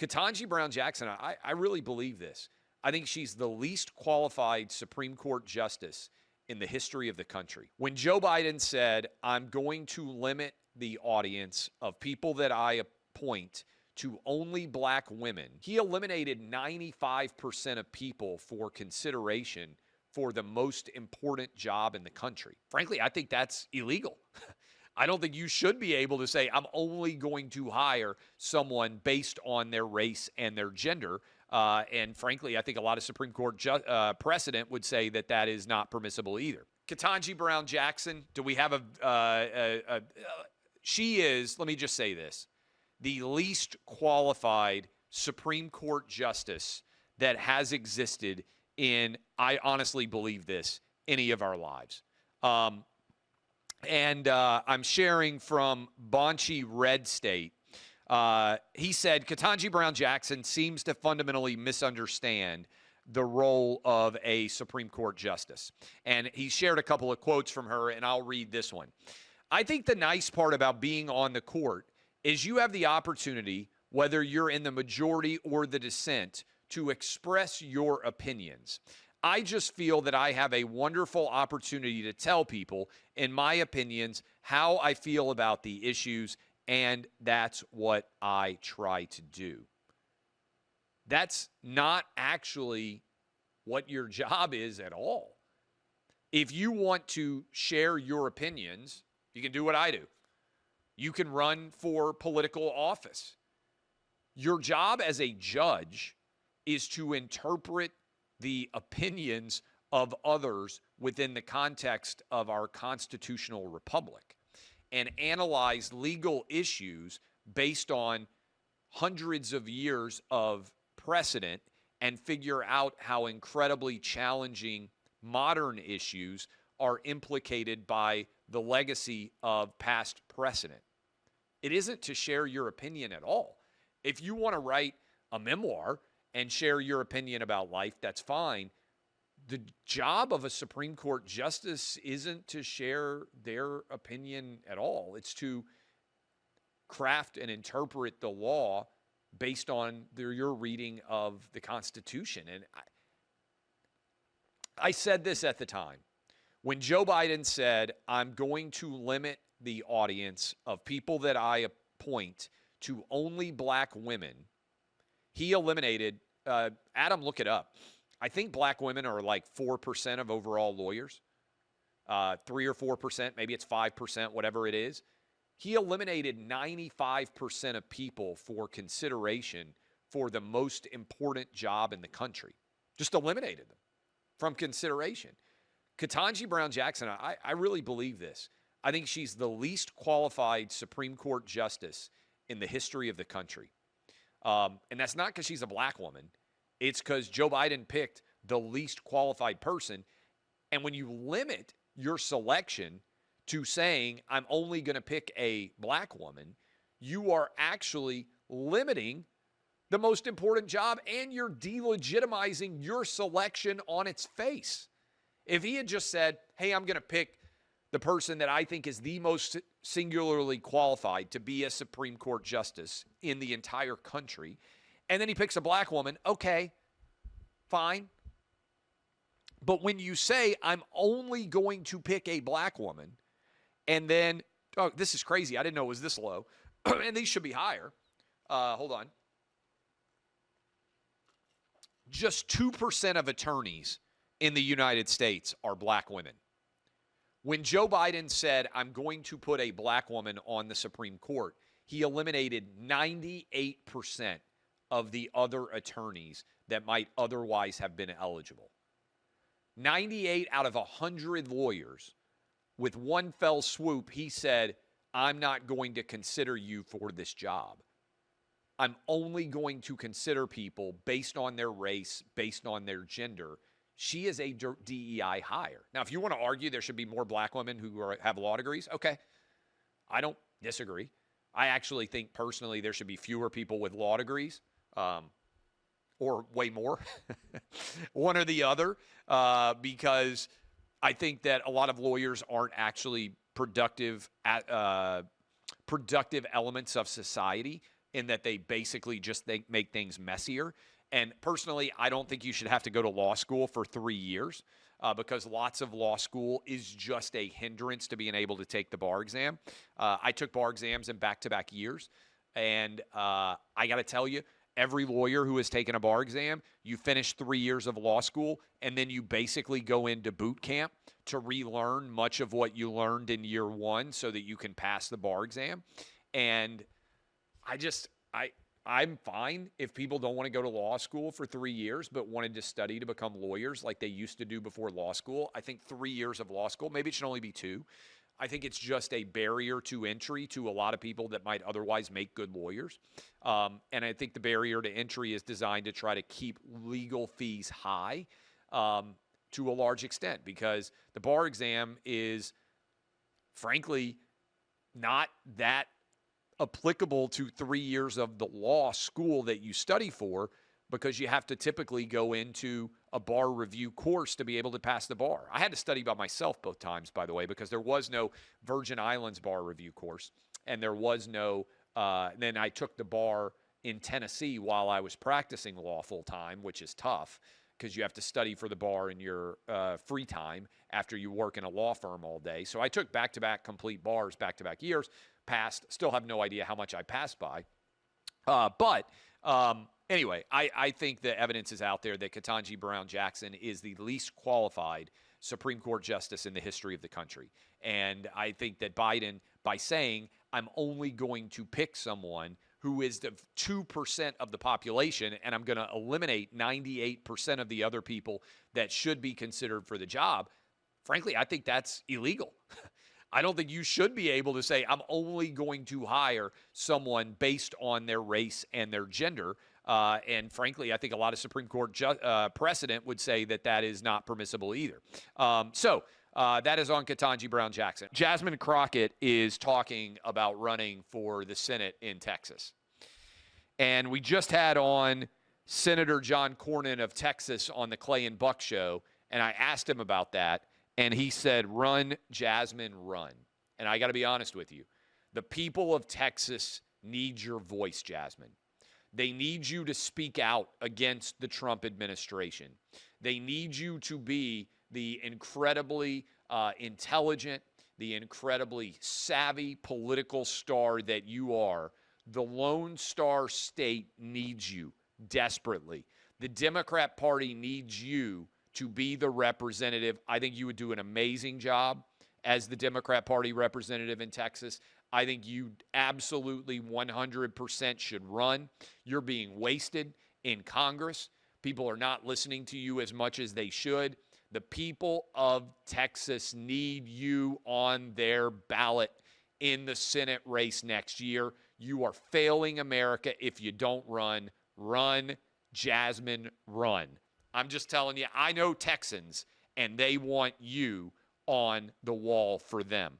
Ketanji Brown Jackson, I really believe this. I think she's the least qualified Supreme Court justice in the history of the country. When Joe Biden said, I'm going to limit the audience of people that I appoint to only black women, he eliminated 95% of people for consideration for the most important job in the country. Frankly, I think that's illegal. I don't think you should be able to say, I'm only going to hire someone based on their race and their gender. And frankly, I think a lot of Supreme Court precedent would say that that is not permissible either. Ketanji Brown Jackson, do we have she is, let me just say this, the least qualified Supreme Court justice that has existed in, I honestly believe this, any of our lives. And I'm sharing from Bonchi Red State. He said, Ketanji Brown Jackson seems to fundamentally misunderstand the role of a Supreme Court justice. And he shared a couple of quotes from her, and I'll read this one. I think the nice part about being on the court is you have the opportunity, whether you're in the majority or the dissent, to express your opinions. I just feel that I have a wonderful opportunity to tell people, in my opinions, how I feel about the issues, and that's what I try to do. That's not actually what your job is at all. If you want to share your opinions, you can do what I do. You can run for political office. Your job as a judge is to interpret the opinions of others within the context of our constitutional republic and analyze legal issues based on hundreds of years of precedent and figure out how incredibly challenging modern issues are implicated by the legacy of past precedent. It isn't to share your opinion at all. If you want to write a memoir and share your opinion about life, that's fine. The job of a Supreme Court justice isn't to share their opinion at all. It's to craft and interpret the law based on your reading of the Constitution. And I said this at the time. When Joe Biden said, I'm going to limit the audience of people that I appoint to only black women, he eliminated, Adam, look it up. I think black women are like 4% of overall lawyers, 3 or 4%, maybe it's 5%, whatever it is. He eliminated 95% of people for consideration for the most important job in the country. Just eliminated them from consideration. Ketanji Brown Jackson, I really believe this. I think she's the least qualified Supreme Court justice in the history of the country. And that's not because she's a black woman. It's because Joe Biden picked the least qualified person. And when you limit your selection to saying, I'm only going to pick a black woman, you are actually limiting the most important job, and you're delegitimizing your selection on its face. If he had just said, hey, I'm going to pick the person that I think is the most singularly qualified to be a Supreme Court justice in the entire country, and then he picks a black woman, okay, fine. But when you say, I'm only going to pick a black woman, and then, oh, this is crazy. I didn't know it was this low. And these should be higher. Hold on. Just 2% of attorneys in the United States are black women. When Joe Biden said, I'm going to put a black woman on the Supreme Court, he eliminated 98% of the other attorneys that might otherwise have been eligible. 98 out of 100 lawyers, with one fell swoop, he said, I'm not going to consider you for this job. I'm only going to consider people based on their race, based on their gender. She is a DEI hire. Now, if you want to argue there should be more black women who have law degrees, okay. I don't disagree. I actually think personally there should be fewer people with law degrees, or way more, one or the other, because I think that a lot of lawyers aren't actually productive elements of society. in that they basically just make things messier. And personally, I don't think you should have to go to law school for 3 years because lots of law school is just a hindrance to being able to take the bar exam. I took bar exams in back-to-back years, and I got to tell you, every lawyer who has taken a bar exam, you finish 3 years of law school, and then you basically go into boot camp to relearn much of what you learned in year one so that you can pass the bar exam. And I'm fine if people don't want to go to law school for 3 years but wanted to study to become lawyers like they used to do before law school. I think 3 years of law school, maybe it should only be 2. I think it's just a barrier to entry to a lot of people that might otherwise make good lawyers. And I think the barrier to entry is designed to try to keep legal fees high to a large extent because the bar exam is, frankly, not that applicable to 3 years of the law school that you study for because you have to typically go into a bar review course to be able to pass the bar. I had to study by myself both times, by the way, because there was no Virgin Islands bar review course, and there was no then I took the bar in Tennessee while I was practicing law full time, which is tough because you have to study for the bar in your free time after you work in a law firm all day. So I took back-to-back complete bars, back-to-back years, passed, still have no idea how much I passed by. Anyway, I think the evidence is out there that Ketanji Brown Jackson is the least qualified Supreme Court justice in the history of the country. And I think that Biden, by saying, I'm only going to pick someone who is the 2% of the population, and I'm going to eliminate 98% of the other people that should be considered for the job, frankly, I think that's illegal. I don't think you should be able to say, I'm only going to hire someone based on their race and their gender. And frankly, I think a lot of Supreme Court precedent would say that that is not permissible either. That is on Ketanji Brown Jackson. Jasmine Crockett is talking about running for the Senate in Texas. And we just had on Senator John Cornyn of Texas on the Clay and Buck show, and I asked him about that. And he said, run, Jasmine, run. And I got to be honest with you. The people of Texas need your voice, Jasmine. They need you to speak out against the Trump administration. They need you to be the incredibly intelligent, the incredibly savvy political star that you are. The Lone Star State needs you desperately. The Democrat Party needs you to be the representative. I think you would do an amazing job as the Democrat Party representative in Texas. I think you absolutely 100% should run. You're being wasted in Congress. People are not listening to you as much as they should. The people of Texas need you on their ballot in the Senate race next year. You are failing America if you don't run. Run, Jasmine, run. I'm just telling you, I know Texans, and they want you on the wall for them.